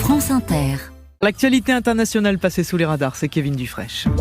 France Inter. L'actualité internationale passée sous les radars, c'est Kevin Dufresne.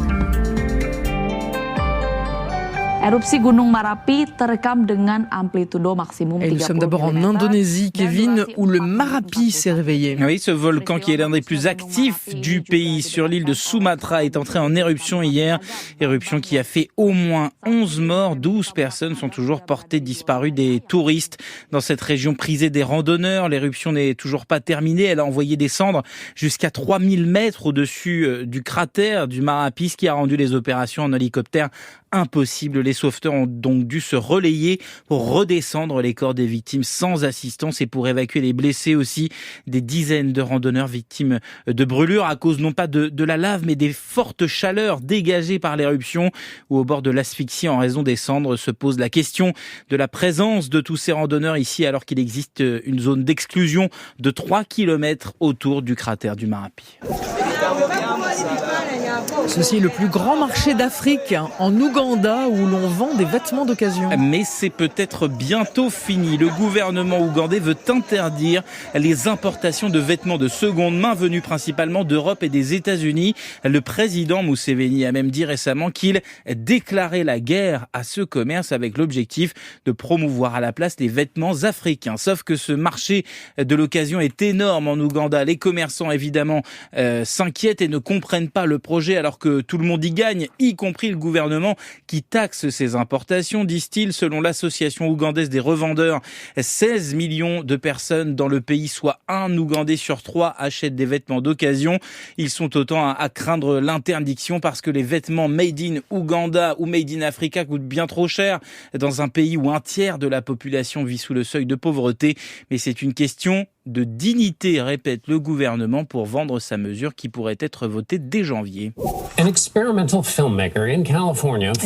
Erupsi Gunung Merapi terekam dengan amplitudo maksimum 30 Et nous sommes d'abord en Indonésie, Kevin, où le Merapi s'est réveillé. Oui, ce volcan qui est l'un des plus actifs du pays sur l'île de Sumatra est entré en éruption hier. Éruption qui a fait au moins 11 morts, 12 personnes sont toujours portées disparues des touristes. Dans cette région prisée des randonneurs, l'éruption n'est toujours pas terminée. Elle a envoyé des cendres jusqu'à 3000 mètres au-dessus du cratère du Merapi, ce qui a rendu les opérations en hélicoptère impossibles. Les sauveteurs ont donc dû se relayer pour redescendre les corps des victimes sans assistance et pour évacuer les blessés aussi. Des dizaines de randonneurs victimes de brûlures à cause non pas de la lave mais des fortes chaleurs dégagées par l'éruption ou au bord de l'asphyxie en raison des cendres. Se pose la question de la présence de tous ces randonneurs ici alors qu'il existe une zone d'exclusion de 3 km autour du cratère du Merapi. Ceci est le plus grand marché d'Afrique, en Ouganda, où l'on vend des vêtements d'occasion. Mais c'est peut-être bientôt fini. Le gouvernement ougandais veut interdire les importations de vêtements de seconde main venus principalement d'Europe et des États-Unis. Le président Museveni a même dit récemment qu'il déclarait la guerre à ce commerce avec l'objectif de promouvoir à la place les vêtements africains. Sauf que ce marché de l'occasion est énorme en Ouganda. Les commerçants évidemment s'inquiètent et ne comprennent pas le projet alors que tout le monde y gagne, y compris le gouvernement qui taxe ces importations, disent-ils. Selon l'association ougandaise des revendeurs, 16 millions de personnes dans le pays, soit un Ougandais sur 3 achètent des vêtements d'occasion. Ils sont autant à craindre l'interdiction parce que les vêtements made in Ouganda ou made in Africa coûtent bien trop cher dans un pays où un tiers de la population vit sous le seuil de pauvreté. Mais c'est une question de dignité, répète le gouvernement, pour vendre sa mesure qui pourrait être votée dès janvier. Et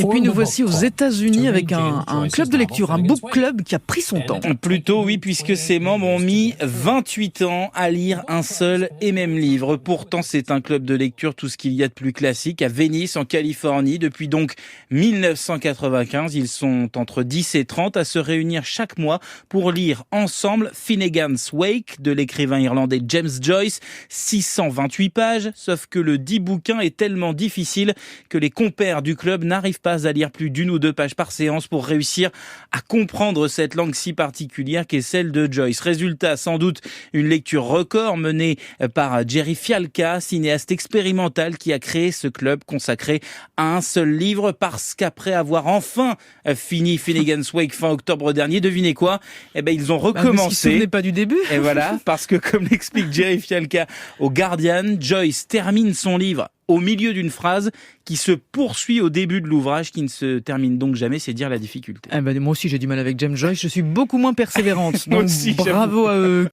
puis nous voici aux États-Unis avec un club de lecture, un book club qui a pris son temps. Plutôt oui, puisque ses membres ont mis 28 ans à lire un seul et même livre. Pourtant, c'est un club de lecture, tout ce qu'il y a de plus classique, à Venice, en Californie. Depuis donc 1995, ils sont entre 10 et 30 à se réunir chaque mois pour lire ensemble Finnegan's Wake de l'écrivain irlandais James Joyce, 628 pages, sauf que le dit bouquin est tellement difficile que les compères du club n'arrivent pas à lire plus d'1 ou 2 pages par séance pour réussir à comprendre cette langue si particulière qu'est celle de Joyce. Résultat, sans doute une lecture record menée par Jerry Fialka, cinéaste expérimental qui a créé ce club consacré à un seul livre parce qu'après avoir enfin fini Finnegan's Wake fin octobre dernier, devinez quoi ? Ils ont recommencé. Parce qu'ils se souvenaient pas du début. Et voilà, parce que comme l'explique Jerry Fialka au Guardian, Joyce termine son livre au milieu d'une phrase qui se poursuit au début de l'ouvrage, qui ne se termine donc jamais, c'est dire la difficulté. Moi aussi j'ai du mal avec James Joyce, je suis beaucoup moins persévérante. Moi Donc aussi, bravo à eux.